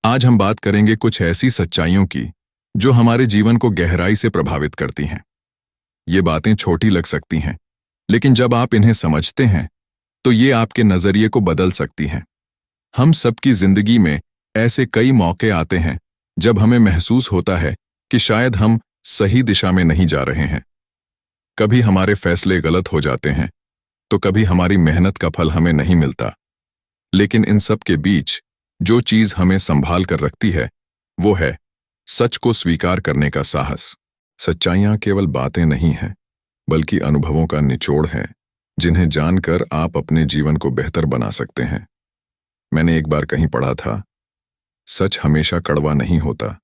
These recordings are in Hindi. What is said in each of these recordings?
आज हम बात करेंगे कुछ ऐसी सच्चाइयों की जो हमारे जीवन को गहराई से प्रभावित करती हैं। ये बातें छोटी लग सकती हैं, लेकिन जब आप इन्हें समझते हैं तो ये आपके नजरिए को बदल सकती हैं। हम सबकी जिंदगी में ऐसे कई मौके आते हैं जब हमें महसूस होता है कि शायद हम सही दिशा में नहीं जा रहे हैं। कभी हमारे फैसले गलत हो जाते हैं, तो कभी हमारी मेहनत का फल हमें नहीं मिलता। लेकिन इन सब के बीच जो चीज हमें संभाल कर रखती है वो है सच को स्वीकार करने का साहस। सच्चाइयां केवल बातें नहीं हैं, बल्कि अनुभवों का निचोड़ है, जिन्हें जानकर आप अपने जीवन को बेहतर बना सकते हैं। मैंने एक बार कहीं पढ़ा था, सच हमेशा कड़वा नहीं होता,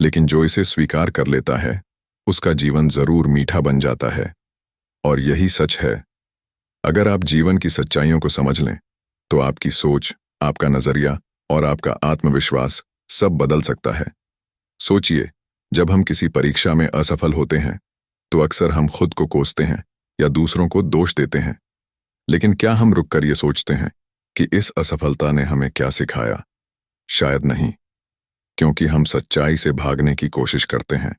लेकिन जो इसे स्वीकार कर लेता है उसका जीवन जरूर मीठा बन जाता है। और यही सच है। अगर आप जीवन की सच्चाइयों को समझ लें तो आपकी सोच, आपका नजरिया और आपका आत्मविश्वास सब बदल सकता है। सोचिए, जब हम किसी परीक्षा में असफल होते हैं तो अक्सर हम खुद को कोसते हैं या दूसरों को दोष देते हैं। लेकिन क्या हम रुककर ये सोचते हैं कि इस असफलता ने हमें क्या सिखाया? शायद नहीं, क्योंकि हम सच्चाई से भागने की कोशिश करते हैं।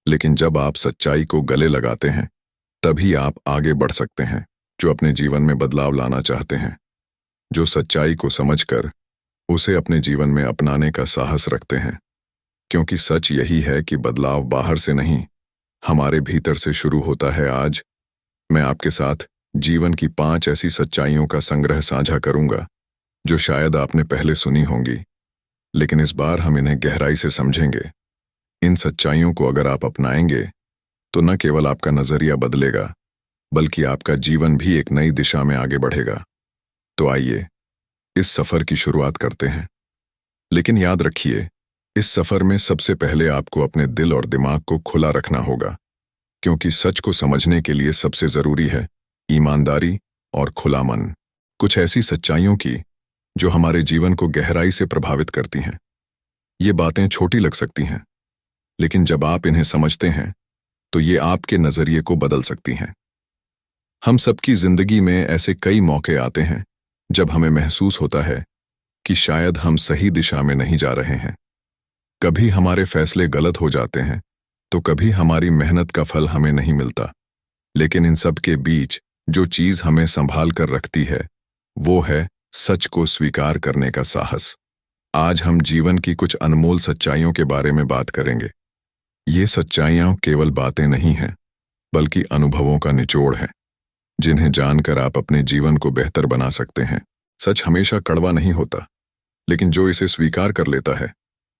लेकिन जब आप सच्चाई को गले लगाते हैं तभी आप आगे बढ़ सकते हैं। जो अपने जीवन में बदलाव लाना चाहते हैं, जो सच्चाई को समझकर उसे अपने जीवन में अपनाने का साहस रखते हैं, क्योंकि सच यही है कि बदलाव बाहर से नहीं, हमारे भीतर से शुरू होता है। आज मैं आपके साथ जीवन की 5 ऐसी सच्चाइयों का संग्रह साझा करूंगा जो शायद आपने पहले सुनी होंगी, लेकिन इस बार हम इन्हें गहराई से समझेंगे। इन सच्चाइयों को अगर आप अपनाएंगे तो न केवल आपका नजरिया बदलेगा, बल्कि आपका जीवन भी एक नई दिशा में आगे बढ़ेगा। तो आइए इस सफर की शुरुआत करते हैं। लेकिन याद रखिए, इस सफर में सबसे पहले आपको अपने दिल और दिमाग को खुला रखना होगा, क्योंकि सच को समझने के लिए सबसे जरूरी है ईमानदारी और खुला मन। कुछ ऐसी सच्चाइयों की जो हमारे जीवन को गहराई से प्रभावित करती हैं। ये बातें छोटी लग सकती हैं, लेकिन जब आप इन्हें समझते हैं तो ये आपके नजरिए को बदल सकती हैं। हम सबकी जिंदगी में ऐसे कई मौके आते हैं जब हमें महसूस होता है कि शायद हम सही दिशा में नहीं जा रहे हैं। कभी हमारे फैसले गलत हो जाते हैं, तो कभी हमारी मेहनत का फल हमें नहीं मिलता। लेकिन इन सब के बीच जो चीज हमें संभाल कर रखती है वो है सच को स्वीकार करने का साहस। आज हम जीवन की कुछ अनमोल सच्चाइयों के बारे में बात करेंगे। ये सच्चाइयां केवल बातें नहीं हैं, बल्कि अनुभवों का निचोड़ है, जिन्हें जानकर आप अपने जीवन को बेहतर बना सकते हैं। सच हमेशा कड़वा नहीं होता, लेकिन जो इसे स्वीकार कर लेता है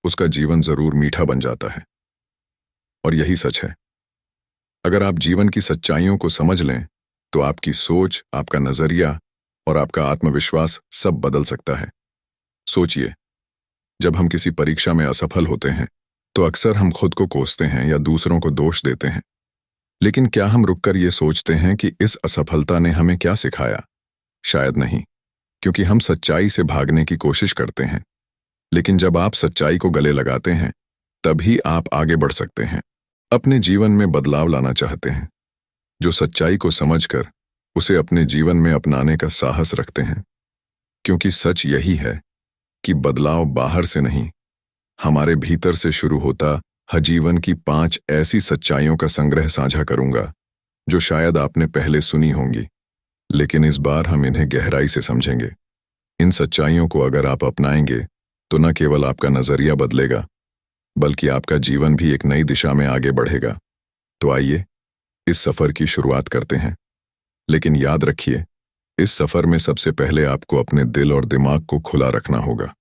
उसका जीवन जरूर मीठा बन जाता है। और यही सच है। अगर आप जीवन की सच्चाइयों को समझ लें तो आपकी सोच, आपका नजरिया और आपका आत्मविश्वास सब बदल सकता है। सोचिए, जब हम किसी परीक्षा में असफल होते हैं तो अक्सर हम खुद को कोसते हैं या दूसरों को दोष देते हैं। लेकिन क्या हम रुककर ये सोचते हैं कि इस असफलता ने हमें क्या सिखाया? शायद नहीं, क्योंकि हम सच्चाई से भागने की कोशिश करते हैं। लेकिन जब आप सच्चाई को गले लगाते हैं तभी आप आगे बढ़ सकते हैं। अपने जीवन में बदलाव लाना चाहते हैं, जो सच्चाई को समझकर उसे अपने जीवन में अपनाने का साहस रखते हैं, क्योंकि सच यही है कि बदलाव बाहर से नहीं, हमारे भीतर से शुरू होता। जीवन की 5 ऐसी सच्चाइयों का संग्रह साझा करूंगा जो शायद आपने पहले सुनी होंगी, लेकिन इस बार हम इन्हें गहराई से समझेंगे। इन सच्चाइयों को अगर आप अपनाएंगे तो न केवल आपका नजरिया बदलेगा, बल्कि आपका जीवन भी एक नई दिशा में आगे बढ़ेगा। तो आइए इस सफर की शुरुआत करते हैं। लेकिन याद रखिए, इस सफर में सबसे पहले आपको अपने दिल और दिमाग को खुला रखना होगा,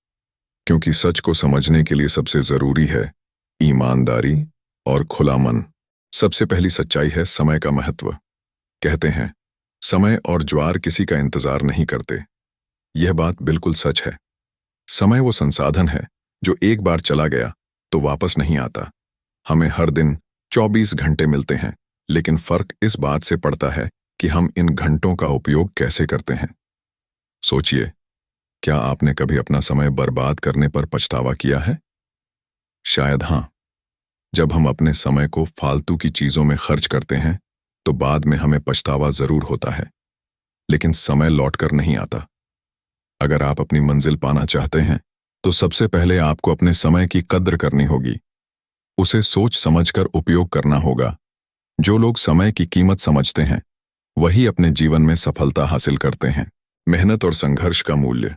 क्योंकि सच को समझने के लिए सबसे जरूरी है ईमानदारी और खुला मन। सबसे पहली सच्चाई है समय का महत्व। कहते हैं, समय और ज्वार किसी का इंतजार नहीं करते। यह बात बिल्कुल सच है। समय वो संसाधन है जो एक बार चला गया तो वापस नहीं आता। हमें हर दिन 24 घंटे मिलते हैं, लेकिन फर्क इस बात से पड़ता है कि हम इन घंटों का उपयोग कैसे करते हैं। सोचिए, क्या आपने कभी अपना समय बर्बाद करने पर पछतावा किया है? शायद हाँ। जब हम अपने समय को फालतू की चीजों में खर्च करते हैं तो बाद में हमें पछतावा जरूर होता है, लेकिन समय लौटकर नहीं आता। अगर आप अपनी मंजिल पाना चाहते हैं तो सबसे पहले आपको अपने समय की कद्र करनी होगी। उसे सोच समझकर उपयोग करना होगा। जो लोग समय की कीमत समझते हैं वही अपने जीवन में सफलता हासिल करते हैं। मेहनत और संघर्ष का मूल्य।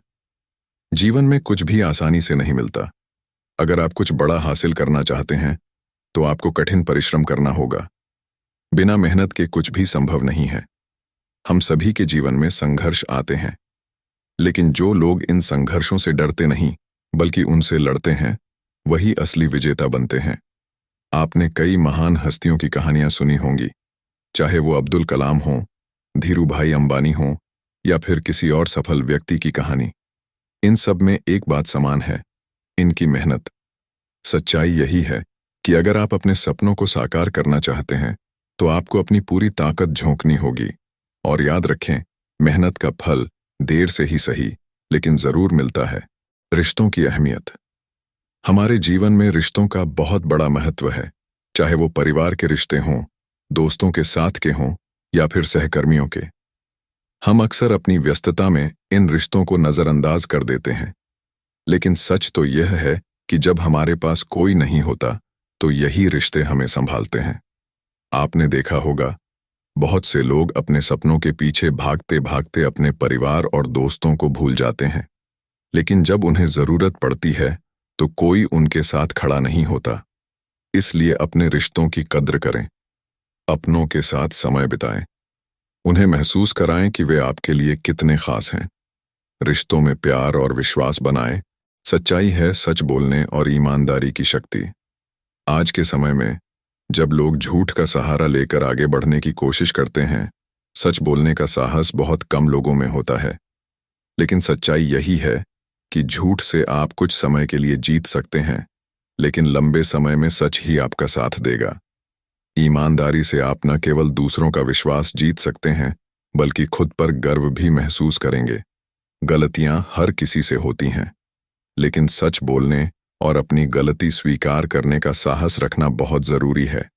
जीवन में कुछ भी आसानी से नहीं मिलता। अगर आप कुछ बड़ा हासिल करना चाहते हैं तो आपको कठिन परिश्रम करना होगा। बिना मेहनत के कुछ भी संभव नहीं है। हम सभी के जीवन में संघर्ष आते हैं, लेकिन जो लोग इन संघर्षों से डरते नहीं बल्कि उनसे लड़ते हैं वही असली विजेता बनते हैं। आपने कई महान हस्तियों की कहानियां सुनी होंगी, चाहे वो अब्दुल कलाम हो, धीरू भाई अंबानी हो या फिर किसी और सफल व्यक्ति की कहानी। इन सब में एक बात समान है, इनकी मेहनत। सच्चाई यही है कि अगर आप अपने सपनों को साकार करना चाहते हैं तो आपको अपनी पूरी ताकत झोंकनी होगी। और याद रखें, मेहनत का फल देर से ही सही लेकिन जरूर मिलता है। रिश्तों की अहमियत। हमारे जीवन में रिश्तों का बहुत बड़ा महत्व है, चाहे वो परिवार के रिश्ते हों, दोस्तों के साथ के हों या फिर सहकर्मियों के। हम अक्सर अपनी व्यस्तता में इन रिश्तों को नजरअंदाज कर देते हैं, लेकिन सच तो यह है कि जब हमारे पास कोई नहीं होता तो यही रिश्ते हमें संभालते हैं। आपने देखा होगा, बहुत से लोग अपने सपनों के पीछे भागते भागते अपने परिवार और दोस्तों को भूल जाते हैं, लेकिन जब उन्हें जरूरत पड़ती है तो कोई उनके साथ खड़ा नहीं होता। इसलिए अपने रिश्तों की कद्र करें, अपनों के साथ समय बिताएं, उन्हें महसूस कराएं कि वे आपके लिए कितने खास हैं। रिश्तों में प्यार और विश्वास बनाएं। सच्चाई है सच बोलने और ईमानदारी की शक्ति। आज के समय में जब लोग झूठ का सहारा लेकर आगे बढ़ने की कोशिश करते हैं, सच बोलने का साहस बहुत कम लोगों में होता है। लेकिन सच्चाई यही है कि झूठ से आप कुछ समय के लिए जीत सकते हैं, लेकिन लंबे समय में सच ही आपका साथ देगा। ईमानदारी से आप न केवल दूसरों का विश्वास जीत सकते हैं बल्कि खुद पर गर्व भी महसूस करेंगे। गलतियां हर किसी से होती हैं, लेकिन सच बोलने और अपनी गलती स्वीकार करने का साहस रखना बहुत जरूरी है।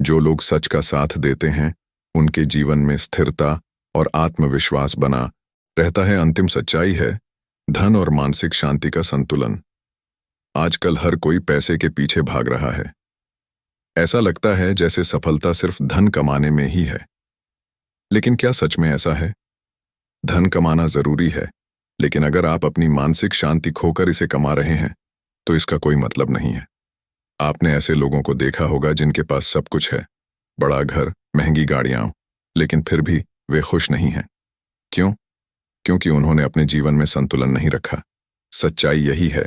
जो लोग सच का साथ देते हैं उनके जीवन में स्थिरता और आत्मविश्वास बना रहता है। अंतिम सच्चाई है धन और मानसिक शांति का संतुलन। आजकल हर कोई पैसे के पीछे भाग रहा है। ऐसा लगता है जैसे सफलता सिर्फ धन कमाने में ही है, लेकिन क्या सच में ऐसा है? धन कमाना जरूरी है, लेकिन अगर आप अपनी मानसिक शांति खोकर इसे कमा रहे हैं तो इसका कोई मतलब नहीं है। आपने ऐसे लोगों को देखा होगा जिनके पास सब कुछ है, बड़ा घर, महंगी गाड़ियां, लेकिन फिर भी वे खुश नहीं हैं। क्यों? क्योंकि उन्होंने अपने जीवन में संतुलन नहीं रखा। सच्चाई यही है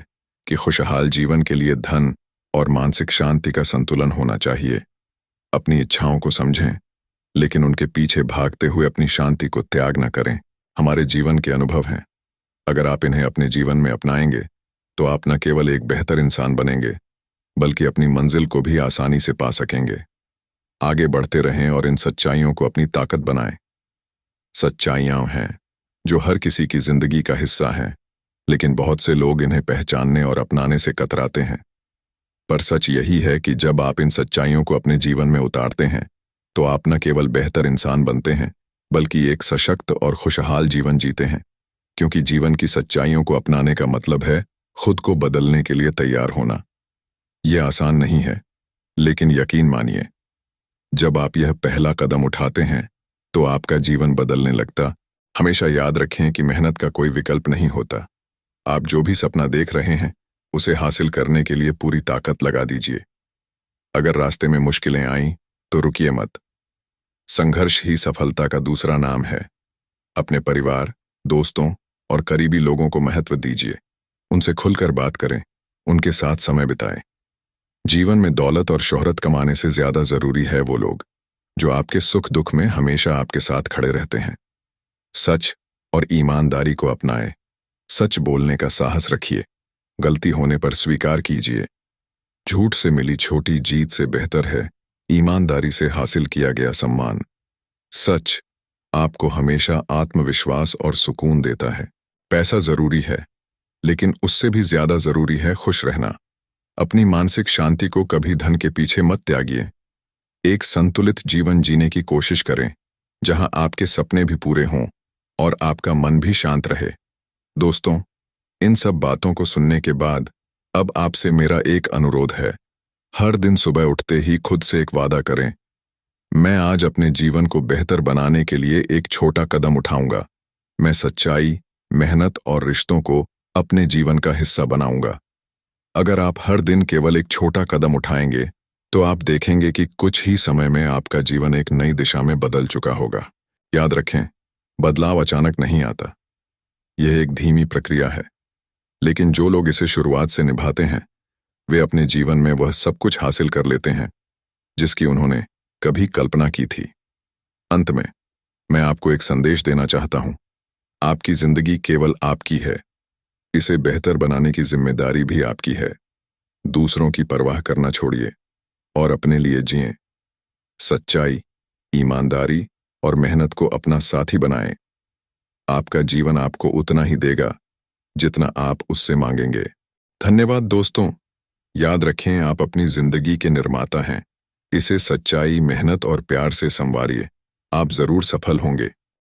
कि खुशहाल जीवन के लिए धन और मानसिक शांति का संतुलन होना चाहिए। अपनी इच्छाओं को समझें, लेकिन उनके पीछे भागते हुए अपनी शांति को त्याग न करें। हमारे जीवन के अनुभव हैं, अगर आप इन्हें अपने जीवन में अपनाएंगे तो आप न केवल एक बेहतर इंसान बनेंगे बल्कि अपनी मंजिल को भी आसानी से पा सकेंगे। आगे बढ़ते रहें और इन सच्चाइयों को अपनी ताकत बनाएं। सच्चाइयां हैं जो हर किसी की जिंदगी का हिस्सा हैं, लेकिन बहुत से लोग इन्हें पहचानने और अपनाने से कतराते हैं। पर सच यही है कि जब आप इन सच्चाइयों को अपने जीवन में उतारते हैं तो आप न केवल बेहतर इंसान बनते हैं बल्कि एक सशक्त और खुशहाल जीवन जीते हैं। क्योंकि जीवन की सच्चाइयों को अपनाने का मतलब है खुद को बदलने के लिए तैयार होना। यह आसान नहीं है, लेकिन यकीन मानिए, जब आप यह पहला कदम उठाते हैं तो आपका जीवन बदलने लगता। हमेशा याद रखें कि मेहनत का कोई विकल्प नहीं होता। आप जो भी सपना देख रहे हैं उसे हासिल करने के लिए पूरी ताकत लगा दीजिए। अगर रास्ते में मुश्किलें आईं तो रुकिए मत। संघर्ष ही सफलता का दूसरा नाम है। अपने परिवार, दोस्तों और करीबी लोगों को महत्व दीजिए। उनसे खुलकर बात करें, उनके साथ समय बिताएं। जीवन में दौलत और शोहरत कमाने से ज्यादा जरूरी है वो लोग जो आपके सुख दुख में हमेशा आपके साथ खड़े रहते हैं। सच और ईमानदारी को अपनाएं। सच बोलने का साहस रखिए। गलती होने पर स्वीकार कीजिए। झूठ से मिली छोटी जीत से बेहतर है ईमानदारी से हासिल किया गया सम्मान। सच आपको हमेशा आत्मविश्वास और सुकून देता है। पैसा जरूरी है, लेकिन उससे भी ज्यादा जरूरी है खुश रहना। अपनी मानसिक शांति को कभी धन के पीछे मत त्यागिए। एक संतुलित जीवन जीने की कोशिश करें, जहां आपके सपने भी पूरे हों और आपका मन भी शांत रहे। दोस्तों, इन सब बातों को सुनने के बाद अब आपसे मेरा एक अनुरोध है। हर दिन सुबह उठते ही खुद से एक वादा करें, मैं आज अपने जीवन को बेहतर बनाने के लिए एक छोटा कदम उठाऊंगा। मैं सच्चाई, मेहनत और रिश्तों को अपने जीवन का हिस्सा बनाऊंगा। अगर आप हर दिन केवल एक छोटा कदम उठाएंगे तो आप देखेंगे कि कुछ ही समय में आपका जीवन एक नई दिशा में बदल चुका होगा। याद रखें, बदलाव अचानक नहीं आता। यह एक धीमी प्रक्रिया है, लेकिन जो लोग इसे शुरुआत से निभाते हैं वे अपने जीवन में वह सब कुछ हासिल कर लेते हैं जिसकी उन्होंने कभी कल्पना की थी। अंत में मैं आपको एक संदेश देना चाहता हूं। आपकी जिंदगी केवल आपकी है। इसे बेहतर बनाने की जिम्मेदारी भी आपकी है। दूसरों की परवाह करना छोड़िए और अपने लिए जिएं। सच्चाई, ईमानदारी और मेहनत को अपना साथी बनाएं। आपका जीवन आपको उतना ही देगा जितना आप उससे मांगेंगे। धन्यवाद दोस्तों। याद रखें, आप अपनी जिंदगी के निर्माता हैं। इसे सच्चाई, मेहनत और प्यार से संवारिए। आप जरूर सफल होंगे।